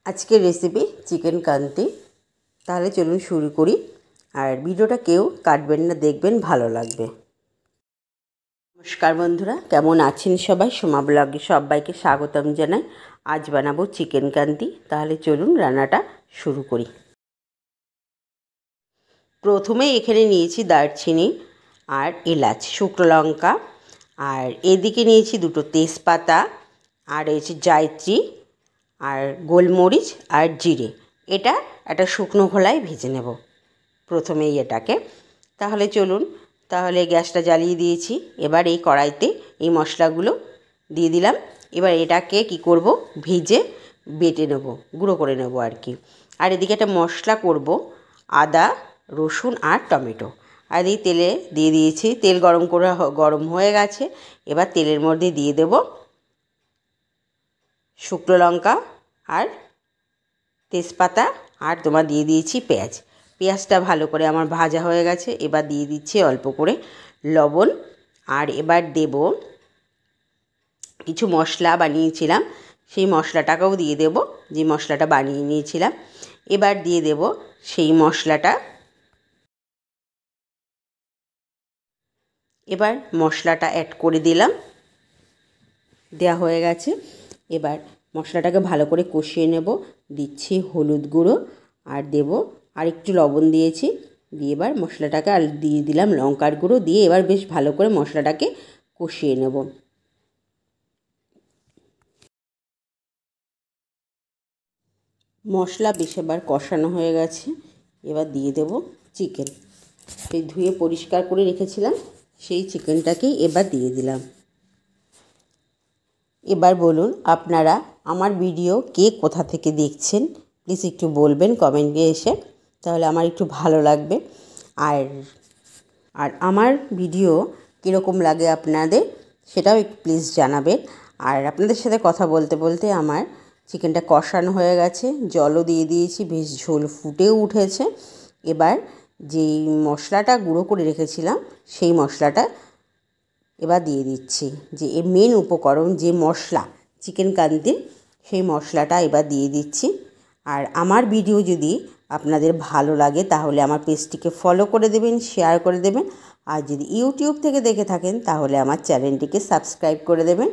আজকের recipe chicken কান্তি। তাহলে চলুন শুরু করি। আর ভিডিওটা কেউ কাটবেন না, দেখবেন, ভালো লাগবে। নমস্কার বন্ধুরা, কেমন আছেন সবাই? সোমা ব্লগে সবাইকে স্বাগতম জানাই। আজ বানাবো চিকেন কান্তি। তাহলে চলুন রান্নাটা শুরু করি। প্রথমে এখানে নিয়েছি দারচিনি আর এলাচ, শুকনো লঙ্কা, আর এদিকে নিয়েছি দুটো তেজপাতা, আর রয়েছে জায়ত্রী আর গোলমরিচ আর জিরে। এটা একটা শুকনো খোলায় ভেজে নেব প্রথমেই এটাকে। তাহলে চলুন, তাহলে গ্যাসটা জ্বালিয়ে দিয়েছি। এবার এই কড়াইতে এই মশলাগুলো দিয়ে দিলাম। এবার এটাকে কি করব, ভেজে বেটে নেব, গুঁড়ো করে নেব আর কি। আর এদিকে একটা মশলা করব, আদা, রসুন আর টমেটো। আর এই তেলে দিয়ে দিয়েছি, তেল গরম হয়ে গেছে। এবার তেলের মধ্যে দিয়ে দেব শুকনো লঙ্কা আর তেজপাতা, আর দিয়ে দিয়েছি পেঁয়াজ। পেঁয়াজটা ভালো করে আমার ভাজা হয়ে গেছে। এবার দিয়ে দিচ্ছি অল্প করে লবণ। আর এবার দেব কিছু মশলা বানিয়েছিলাম, সেই মশলাটাকেও দিয়ে দেব, যে মশলাটা বানিয়ে নিয়েছিলাম। এবার দিয়ে দেব সেই মশলাটা। এবার মশলাটা অ্যাড করে দিলাম, দেওয়া হয়ে গেছে। এবার মশলাটাকে ভালো করে কষিয়ে নেব। দিচ্ছি হলুদ গুঁড়ো, আর দেব আর একটু লবণ দিয়েছি, দিয়ে এবার মশলাটাকে আর দিয়ে দিলাম লঙ্কার গুঁড়ো দিয়ে এবার বেশ ভালো করে মশলাটাকে কষিয়ে নেব। মশলা বেশ এবার কষানো হয়ে গেছে। এবার দিয়ে দেব চিকেন, সেই ধুয়ে পরিষ্কার করে রেখেছিলাম সেই চিকেনটাকেই এবার দিয়ে দিলাম। এবার বলুন আপনারা আমার ভিডিও কে কোথা থেকে দেখছেন, প্লিজ একটু বলবেন কমেন্টে এসে, তাহলে আমার একটু ভালো লাগবে। আর আমার ভিডিও কীরকম লাগে আপনাদের সেটাও একটু প্লিজ জানাবেন। আর আপনাদের সাথে কথা বলতে বলতে আমার চিকেনটা কষানো হয়ে গেছে, জলও দিয়ে দিয়েছি, বেশ ঝোল ফুটেও উঠেছে। এবার যেই মশলাটা গুঁড়ো করে রেখেছিলাম সেই মশলাটা এবার দিয়ে দিচ্ছি, যে এর মেন উপকরণ যে মশলা চিকেন কান্তির, সেই মশলাটা এবার দিয়ে দিচ্ছি। আর আমার ভিডিও যদি আপনাদের ভালো লাগে তাহলে আমার পেজটিকে ফলো করে দেবেন, শেয়ার করে দেবেন। আর যদি ইউটিউব থেকে দেখে থাকেন তাহলে আমার চ্যানেলটিকে সাবস্ক্রাইব করে দেবেন।